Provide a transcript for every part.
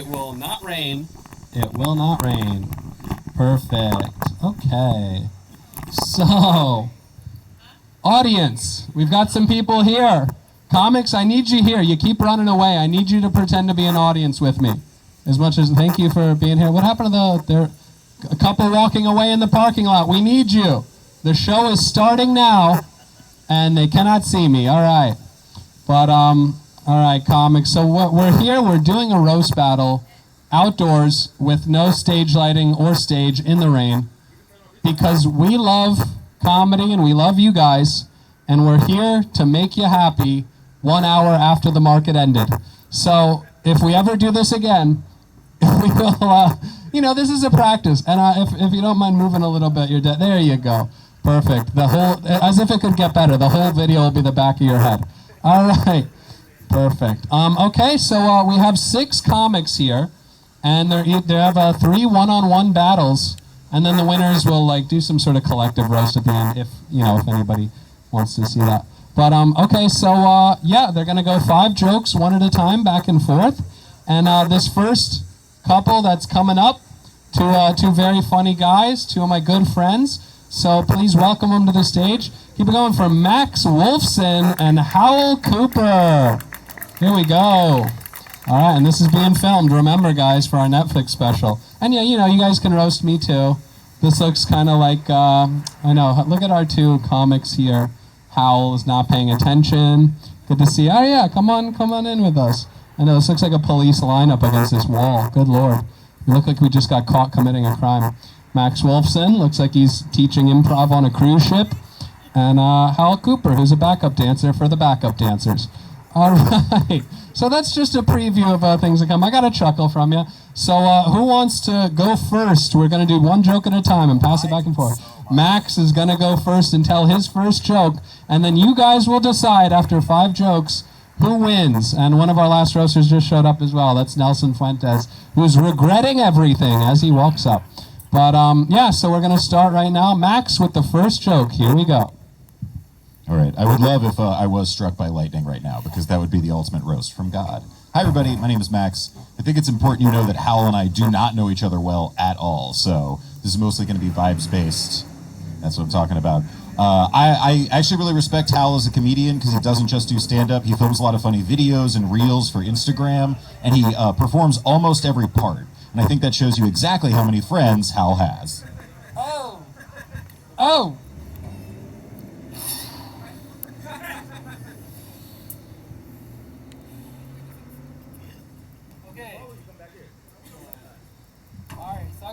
It will not rain. It will not rain. Perfect. Okay. So, audience, we've got some people here. Comics, I need you here. You keep running away. I need you to pretend to be an audience with me. As much as thank you for being here. What happened to there? A couple walking away in the parking lot. We need you. The show is starting now, and they cannot see me. All right. But, all right, comics. So what we're here, we're doing a roast battle outdoors with no stage lighting or stage in the rain because we love comedy and we love you guys, and we're here to make you happy 1 hour after the market ended. So if we ever do this again, we will, this is a practice. And if you don't mind moving a little bit, you're dead. There you go. Perfect. The whole, as if it could get better, the whole video will be the back of your head. All right. Perfect. Okay, so we have 6 comics here, and they have 3 one-on-one battles, and then the winners will do some sort of collective roast at the end, if anybody wants to see that. But okay, so yeah, they're gonna go 5 jokes, one at a time, back and forth. And this first couple that's coming up, two very funny guys, 2 of my good friends. So please welcome them to the stage. Keep it going for Max Wolfson and Howell Cooper. Here we go. All right, and this is being filmed, remember, guys, for our Netflix special. And yeah, you guys can roast me too. This looks kind of like, I know, look at our 2 comics here. Howell is not paying attention. Good to see. Oh yeah, come on in with us. I know, this looks like a police lineup against this wall. Good Lord. We look like we just got caught committing a crime. Max Wolfson looks like he's teaching improv on a cruise ship. And Howell Cooper, who's a backup dancer for the backup dancers. All right, so that's just a preview of things to come. I got a chuckle from you. So who wants to go first? We're going to do 1 joke at a time and pass it back and forth. Max is going to go first and tell his first joke, and then you guys will decide after 5 jokes who wins. And one of our last roasters just showed up as well. That's Nelson Fuentes, who's regretting everything as he walks up. But yeah, so we're going to start right now. Max with the first joke. Here we go. All right, I would love if I was struck by lightning right now, because that would be the ultimate roast from God. Hi everybody, my name is Max. I think it's important you know that Howell and I do not know each other well at all, so this is mostly going to be vibes-based. That's what I'm talking about. I actually really respect Howell as a comedian because he doesn't just do stand-up, he films a lot of funny videos and reels for Instagram, and he performs almost every part. And I think that shows you exactly how many friends Howell has. Oh! I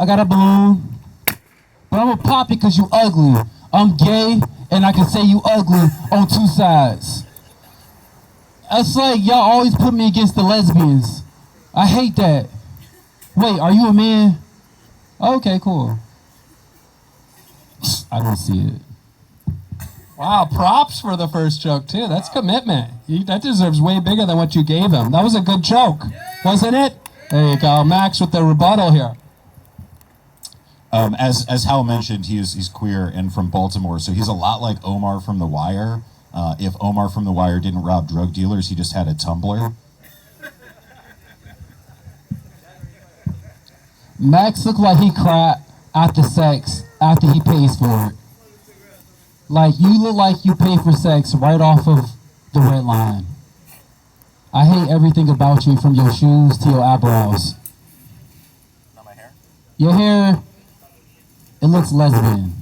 got a balloon, but I'm gonna pop it because you ugly. I'm gay, and I can say you ugly on 2 sides. It's like y'all always put me against the lesbians. I hate that. Wait, are you a man? Okay, cool. I don't see it. Wow, props for the first joke too. That's commitment. That deserves way bigger than what you gave him. That was a good joke, wasn't it? There you go, Max with the rebuttal here. As Hal mentioned, he's queer and from Baltimore, so he's a lot like Omar from The Wire. If Omar from The Wire didn't rob drug dealers, he just had a Tumblr. Max looked like he cried after sex, after he pays for it. Like, you look like you pay for sex right off of the red line. I hate everything about you, from your shoes to your eyebrows. Not my hair? Your hair, it looks lesbian.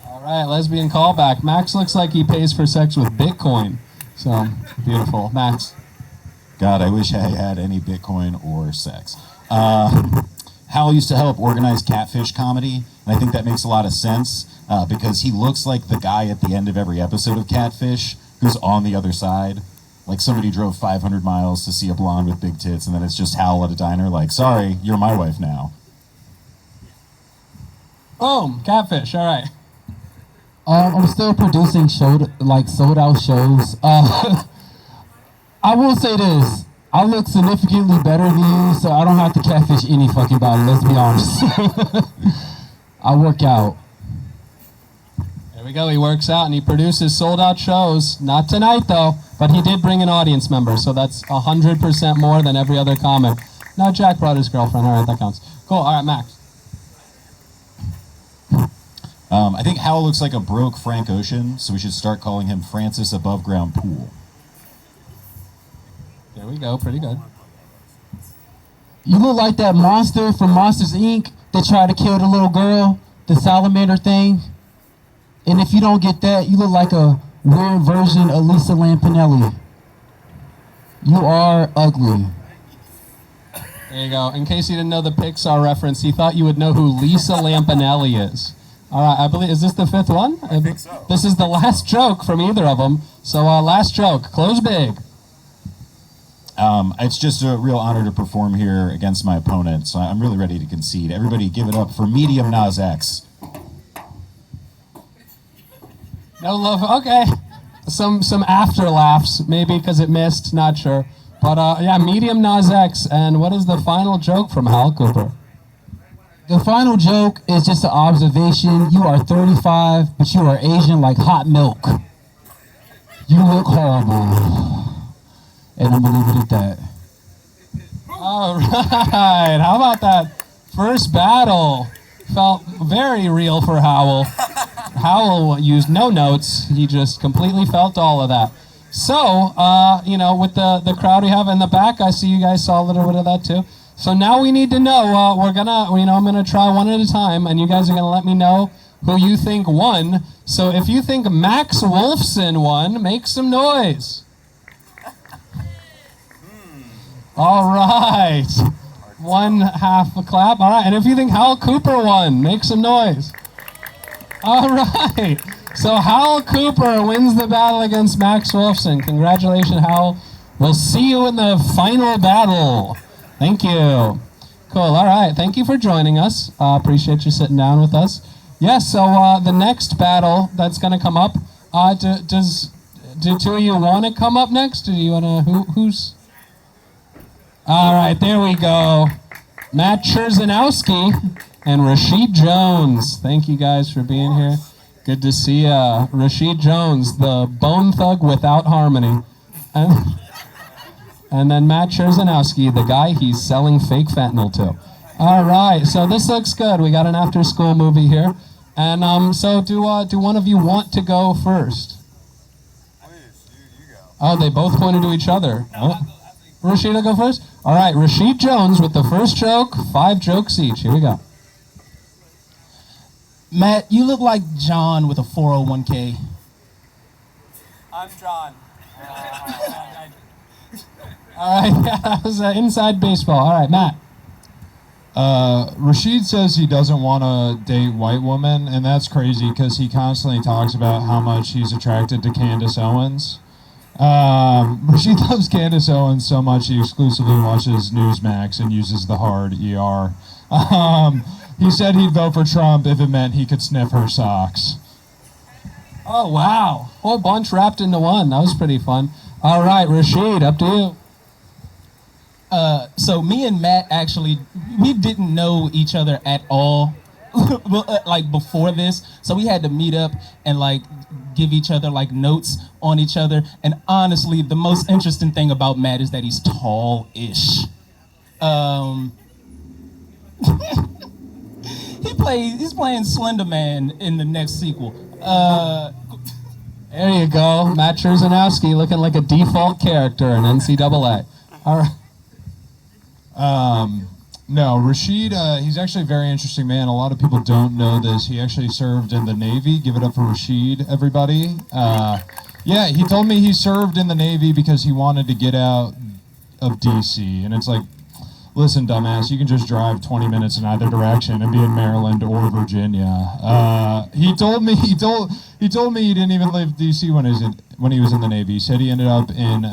All right, lesbian callback. Max looks like he pays for sex with Bitcoin. So, beautiful. Max. God, I wish I had any Bitcoin or sex. Hal used to help organize Catfish comedy, and I think that makes a lot of sense because he looks like the guy at the end of every episode of Catfish who's on the other side. Like somebody drove 500 miles to see a blonde with big tits, and then it's just Hal at a diner like, sorry, you're my wife now. Boom, Catfish, all right. I'm still producing sold out shows. I will say this. I look significantly better than you, so I don't have to catfish any fucking body, let's be honest. I work out. There we go, he works out and he produces sold out shows. Not tonight though. But he did bring an audience member, so that's 100% more than every other comic. No, Jack brought his girlfriend. All right, that counts. Cool. All right, Max. I think Hal looks like a broke Frank Ocean, so we should start calling him Francis Above Ground Pool. There we go. Pretty good. You look like that monster from Monsters, Inc. that tried to kill the little girl, the salamander thing. And if you don't get that, you look like a weird version of Lisa Lampanelli. You are ugly. There you go. In case you didn't know the Pixar reference, he thought you would know who Lisa Lampanelli is. All right, I believe, is this the fifth one? I think so. This is the last joke from either of them. So last joke, close big. It's just a real honor to perform here against my opponent, so I'm really ready to concede. Everybody give it up for Medium Nas X. No love, okay. Some after laughs, maybe because it missed, not sure. But yeah, Medium Nas X, and what is the final joke from Hal Cooper? The final joke is just an observation. You are 35, but you are Asian like hot milk. You look horrible. And I'm gonna leave it at that. All right, how about that first battle? Felt very real for Howell. Howell used no notes. He just completely felt all of that. So, you know, with the crowd we have in the back, I see you guys saw a little bit of that too. So now we need to know, I'm gonna try one at a time, and you guys are gonna let me know who you think won. So if you think Max Wolfson won, make some noise. All right. One half a clap. All right. And if you think Hal Cooper won, make some noise. All right. So Hal Cooper wins the battle against Max Wolfson. Congratulations, Hal. We'll see you in the final battle. Thank you. Cool. All right. Thank you for joining us. Appreciate you sitting down with us. Yes. So the next battle that's going to come up. Do two of you want to come up next? Do you want to? Who's? All right, there we go. Matt Cherzanowski and Rashid Jones. Thank you guys for being here. Good to see ya. Rashid Jones, the bone thug without harmony. And then Matt Cherzanowski, the guy he's selling fake fentanyl to. All right, so this looks good. We got an after-school movie here. And so do one of you want to go first? Please, you go. Oh, they both pointed to each other. Oh. Rashid will go first? All right, Rashid Jones with the first joke, 5 jokes each. Here we go. Matt, you look like John with a 401k. I'm John. All right, yeah, that was inside baseball. All right, Matt. Rashid says he doesn't want to date white women, and that's crazy because he constantly talks about how much he's attracted to Candace Owens. Rashid loves Candace Owens so much he exclusively watches Newsmax and uses the hard ER. He said he'd vote for Trump if it meant he could sniff her socks. Oh, wow. Whole bunch wrapped into one. That was pretty fun. All right, Rashid, up to you. So me and Matt actually, we didn't know each other at all, like before this. So we had to meet up and like give each other like notes on each other. And honestly, the most interesting thing about Matt is that he's tall-ish. He's playing Slender Man in the next sequel. There you go. Matt Cherzanowski looking like a default character in NCAA. All right. No, Rashid, he's actually a very interesting man. A lot of people don't know this. He actually served in the Navy. Give it up for Rashid, everybody. Yeah, he told me he served in the Navy because he wanted to get out of D.C. And it's like, listen, dumbass, you can just drive 20 minutes in either direction and be in Maryland or Virginia. He told me he didn't even leave D.C. when he was in the Navy. He said he ended up in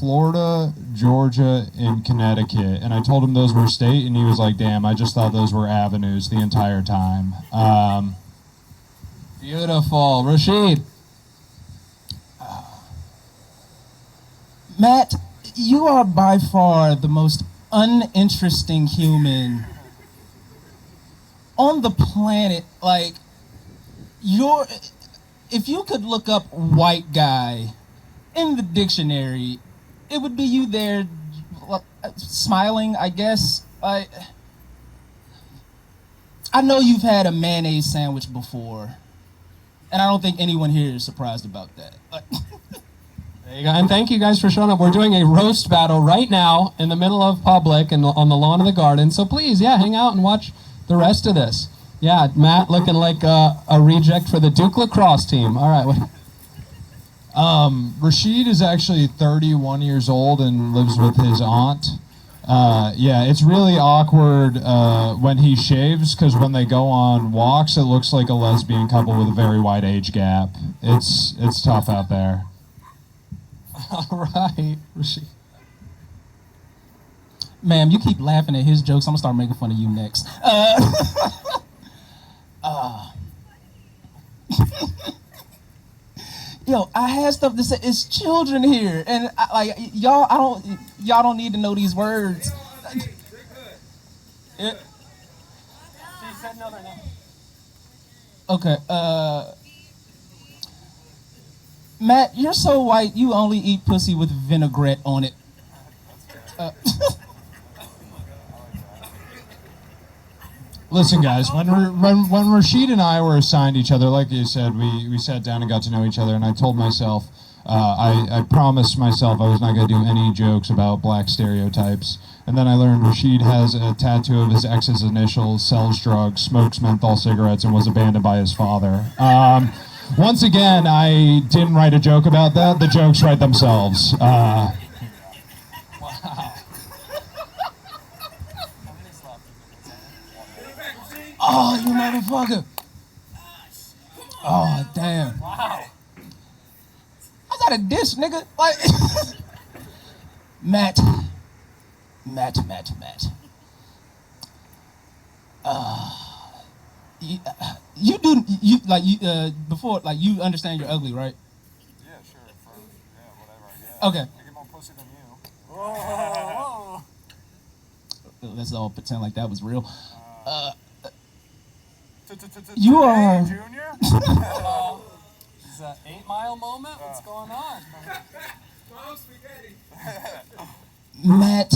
Florida, Georgia, and Connecticut. And I told him those were state, and he was like, damn, I just thought those were avenues the entire time. Beautiful. Rashid. Matt, you are by far the most uninteresting human on the planet. Like, if you could look up white guy in the dictionary, it would be you there, smiling, I guess. I know you've had a mayonnaise sandwich before, and I don't think anyone here is surprised about that. There you go. And thank you guys for showing up. We're doing a roast battle right now in the middle of public and on the lawn of the garden. So please, yeah, hang out and watch the rest of this. Yeah, Matt looking like a reject for the Duke lacrosse team. All right. Rashid is actually 31 years old and lives with his aunt. Yeah, it's really awkward when he shaves, because when they go on walks, it looks like a lesbian couple with a very wide age gap. It's tough out there. All right, Rashid. Ma'am, you keep laughing at his jokes. I'm gonna start making fun of you next. Yo, I had stuff to say. It's children here, and y'all don't need to know these words. She said another name. Okay, Matt, you're so white, you only eat pussy with vinaigrette on it. Listen, guys, when Rashid and I were assigned each other, like you said, we sat down and got to know each other, and I told myself, I promised myself I was not going to do any jokes about black stereotypes. And then I learned Rashid has a tattoo of his ex's initials, sells drugs, smokes menthol cigarettes, and was abandoned by his father. Once again, I didn't write a joke about that. The jokes write themselves. Oh, you motherfucker. Oh, damn. Wow. I got a dish, nigga. Like, Matt. Before, like, you understand you're ugly, right? Yeah, sure. Whatever, I guess. Okay. I get more pussy than you. Whoa. Let's all pretend like that was real. You are... Junior? Is that 8 Mile moment? What's going on? Matt,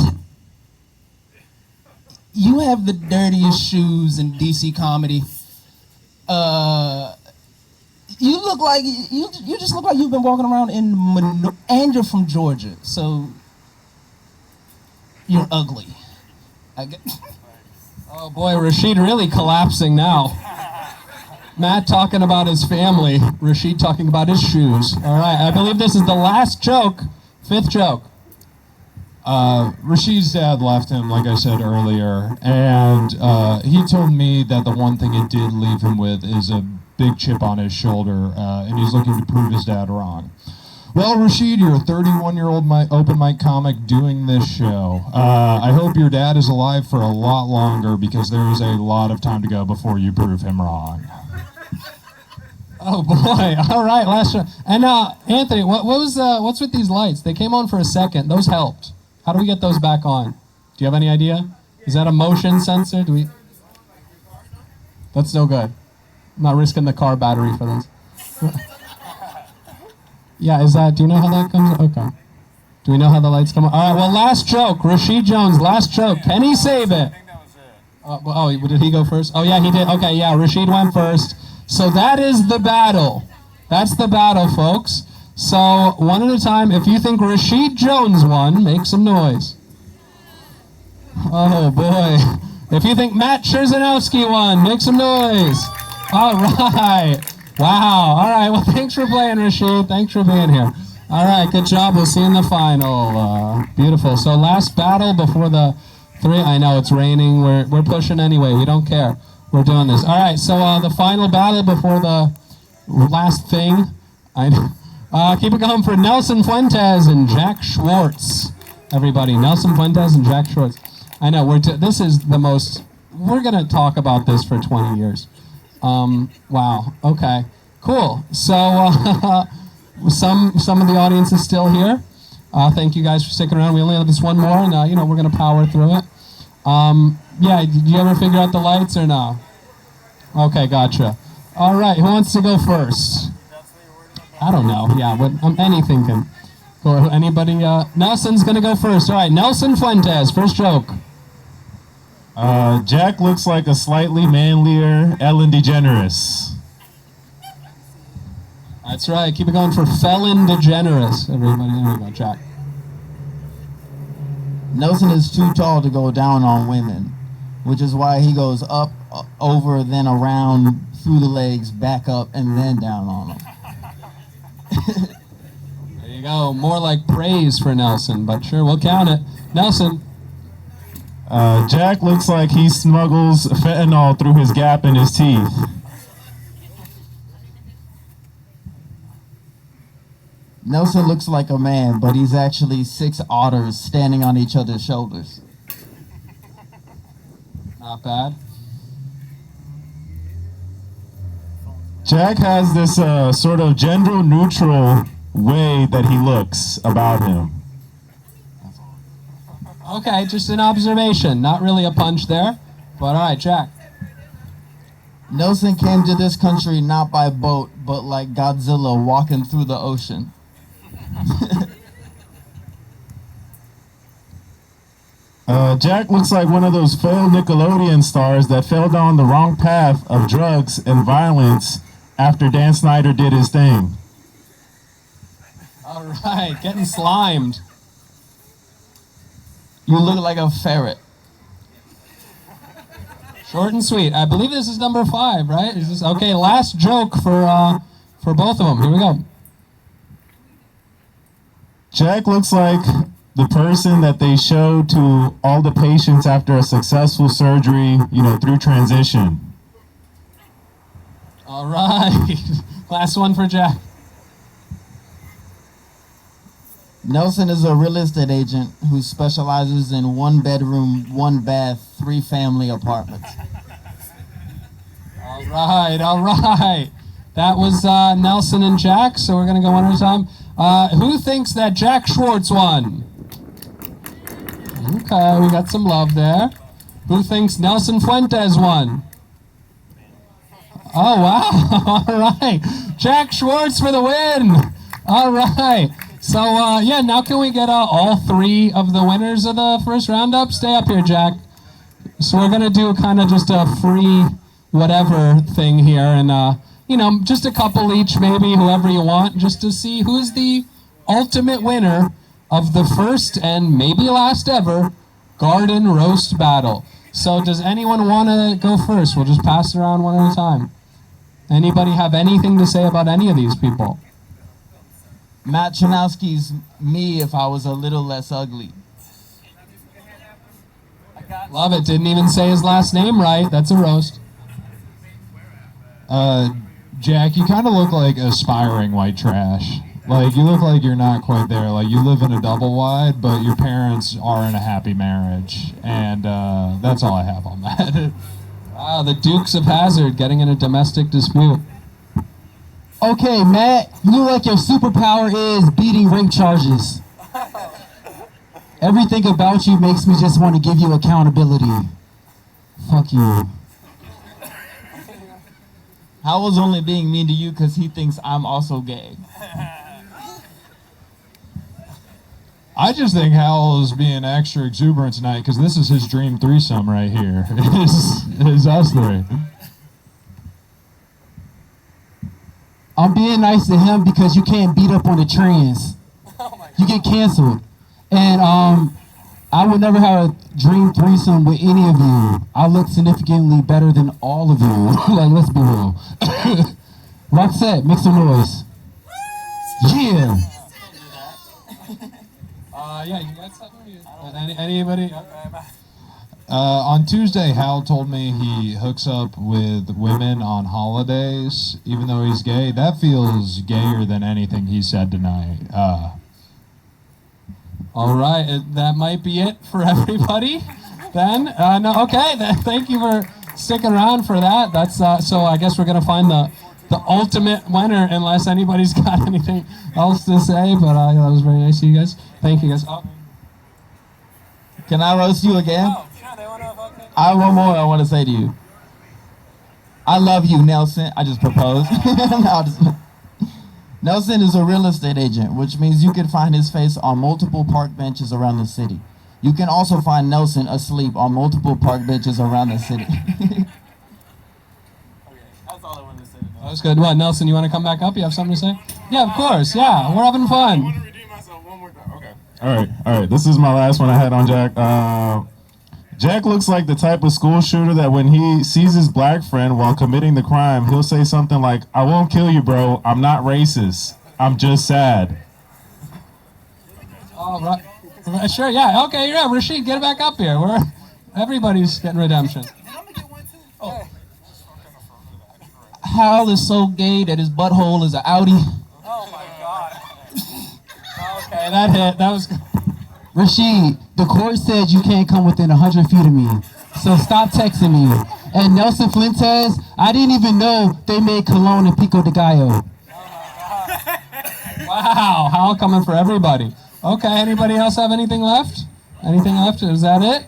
you have the dirtiest shoes in DC comedy. You look like you just look like you've been walking around and you're from Georgia, so you're ugly. Oh boy, Rashid really collapsing now. Matt talking about his family, Rashid talking about his shoes. All right, I believe this is the last joke, 5th joke. Rashid's dad left him, like I said earlier, and he told me that the one thing it did leave him with is a big chip on his shoulder, and he's looking to prove his dad wrong. Well, Rashid, you're a 31-year-old open mic comic doing this show. I hope your dad is alive for a lot longer, because there is a lot of time to go before you prove him wrong. Oh boy! All right, last show. And Anthony, what's with these lights? They came on for a second. Those helped. How do we get those back on? Do you have any idea? Is that a motion sensor? That's no good. I'm not risking the car battery for this. Yeah, do you know how that comes? Okay. Do we know how the lights come on? All right, well, last joke. Rashid Jones, last joke. Can he save it? I think that was it. Did he go first? Oh, yeah, he did. Okay, yeah, Rashid went first. So that is the battle. That's the battle, folks. So, one at a time, if you think Rashid Jones won, make some noise. Oh, boy. If you think Matt Cherzenowski won, make some noise. All right. Wow. All right. Well, thanks for playing, Rashid. Thanks for being here. All right. Good job. We'll see you in the final. Beautiful. So, last battle before the 3. I know it's raining. We're pushing anyway. We don't care. We're doing this. All right. So, the final battle before the last thing. Keep it going for Nelson Fuentes and Jack Schwartz. Everybody, Nelson Fuentes and Jack Schwartz. I know, this is the most, we're going to talk about this for 20 years. Wow, okay, cool. So, some of the audience is still here. Thank you guys for sticking around. We only have this one more, and, we're going to power through it. Yeah, did you ever figure out the lights or no? Okay, gotcha. All right, who wants to go first? I don't know. Yeah, anything can. Cool. Anybody? Nelson's gonna go first. All right, Nelson Fuentes, first joke. Jack looks like a slightly manlier Ellen DeGeneres. That's right. Keep it going for Felon DeGeneres. Everybody, there we go, Jack. Nelson is too tall to go down on women, which is why he goes up, over, then around, through the legs, back up, and then down on them. There you go. More like praise for Nelson, but sure, we'll count it. Nelson. Jack looks like he smuggles fentanyl through his gap in his teeth. Nelson looks like a man, but he's actually 6 otters standing on each other's shoulders. Not bad. Jack has this sort of gender-neutral way that he looks about him. Okay, just an observation. Not really a punch there. But all right, Jack. Nelson came to this country not by boat, but like Godzilla walking through the ocean. Jack looks like one of those failed Nickelodeon stars that fell down the wrong path of drugs and violence after Dan Snyder did his thing. All right, getting slimed. You look like a ferret. Short and sweet. I believe this is number 5, right? Is this okay? Last joke for both of them. Here we go. Jack looks like the person that they show to all the patients after a successful surgery, through transition. All right. Last one for Jack. Nelson is a real estate agent who specializes in 1-bedroom, 1-bath, 3-family apartments. All right, all right. That was Nelson and Jack, so we're going to go one at a time. Who thinks that Jack Schwartz won? Okay, we got some love there. Who thinks Nelson Fuentes won? Oh, wow. All right. Jack Schwartz for the win. All right. So, now can we get all 3 of the winners of the first roundup? Stay up here, Jack. So we're going to do kind of just a free whatever thing here. And, just a couple each, maybe, whoever you want, just to see who's the ultimate winner of the first and maybe last ever garden roast battle. So does anyone want to go first? We'll just pass it around one at a time. Anybody have anything to say about any of these people? Matt Chanowski's me if I was a little less ugly. Love it. Didn't even say his last name right. That's a roast. Jack, you kind of look like aspiring white trash. Like, you look like you're not quite there. Like, you live in a double wide, but your parents are in a happy marriage. And that's all I have on that. Wow, the Dukes of Hazzard getting in a domestic dispute. Okay, Matt, you look like your superpower is beating rape charges. Everything about you makes me just want to give you accountability. Fuck you. Hal was only being mean to you because he thinks I'm also gay. I just think Hal is being extra exuberant tonight because this is his dream threesome right here. It's us 3. I'm being nice to him because you can't beat up on the trans. You get canceled. And I would never have a dream threesome with any of you. I look significantly better than all of you. Like, let's be real. Roxette, make some noise. Yeah. You got something? Anybody? On Tuesday, Hal told me he hooks up with women on holidays, even though he's gay. That feels gayer than anything he said tonight. All right, that might be it for everybody. Then, okay. Thank you for sticking around for that. That's so. I guess we're gonna find the ultimate winner, unless anybody's got anything else to say. But that was very nice of you guys. Thank you guys. Oh. Can I roast you again? Oh, sure, they want to fucking... I have one more I want to say to you. I love you, Nelson. I just proposed. No, Nelson is a real estate agent, which means you can find his face on multiple park benches around the city. You can also find Nelson asleep on multiple park benches around the city. That's all I wanted to say. That was good. What, Nelson, you want to come back up? You have something to say? Yeah, of course. Yeah, we're having fun. Redeem myself one more time. Okay. All right. This is my last one I had on Jack. Jack looks like the type of school shooter that when he sees his black friend while committing the crime, he'll say something like, "I won't kill you, bro. I'm not racist. I'm just sad." All right. Sure, yeah. Okay, yeah, Rashid, get it back up here. Everybody's getting redemption. Hal is so gay that his butthole is an Audi. Oh my god. Okay, that hit. That was good. Rashid, the court said you can't come within 100 feet of me, so stop texting me. And Nelson Fuentes, I didn't even know they made cologne in Pico de Gallo. Wow, Hal coming for everybody. Okay, anybody else have anything left? Anything left? Is that it?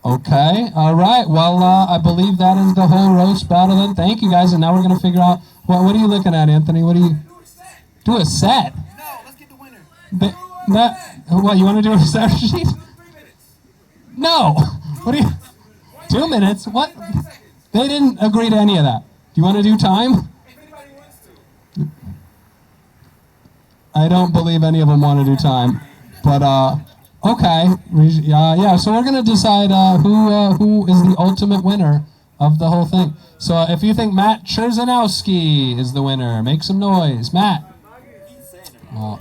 Okay, all right. Well, I believe that is the whole roast battle then. Thank you guys, and now we're going to figure out, what are you looking at, Anthony? What do you... Do a set? No, let's get the winner. What, you want to do a set sheet? No. What do you... 2 minutes? What? They didn't agree to any of that. Do you want to do time? I don't believe any of them want to do time. But, okay. Yeah, so we're going to decide who is the ultimate winner of the whole thing. So if you think Matt Cherzanowski is the winner, make some noise. Matt.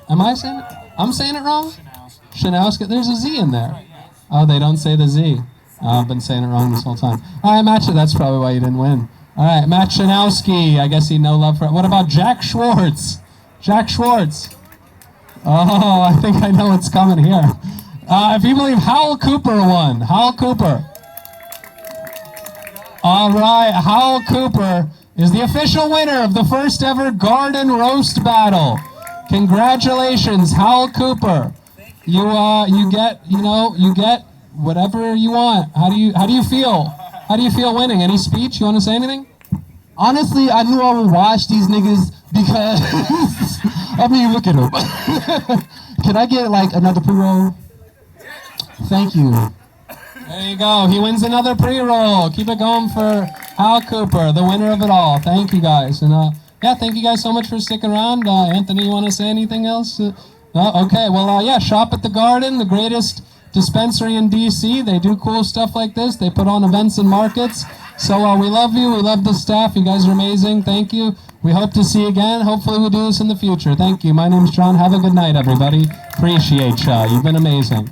Am I saying it? I'm saying it wrong? Shanowski. There's a Z in there. Oh, they don't say the Z. I've been saying it wrong this whole time. All right, Matt, that's probably why you didn't win. All right, Matt Shanowski. I guess he no love for it. What about Jack Schwartz? Jack Schwartz. Oh, I think I know what's coming here. If you believe Howell Cooper won. Howell Cooper. All right, Howell Cooper is the official winner of the first ever Garden Roast Battle. Congratulations, Howell Cooper. You get whatever you want. How do you feel? How do you feel winning? Any speech? You want to say anything? Honestly, I knew I would watch these niggas because, I mean, look at them. Can I get like another pre-roll? Thank you. There you go. He wins another pre-roll. Keep it going for Hal Cooper, the winner of it all. Thank you guys. And yeah, thank you guys so much for sticking around. Anthony, you want to say anything else? No? Okay. Well, yeah, shop at the Garden, the greatest dispensary in DC. They do cool stuff like this. They put on events and markets. So we love you. We love the staff. You guys are amazing. Thank you. We hope to see you again. Hopefully we'll do this in the future. Thank you. My name's John. Have a good night, everybody. Appreciate ya. You've been amazing.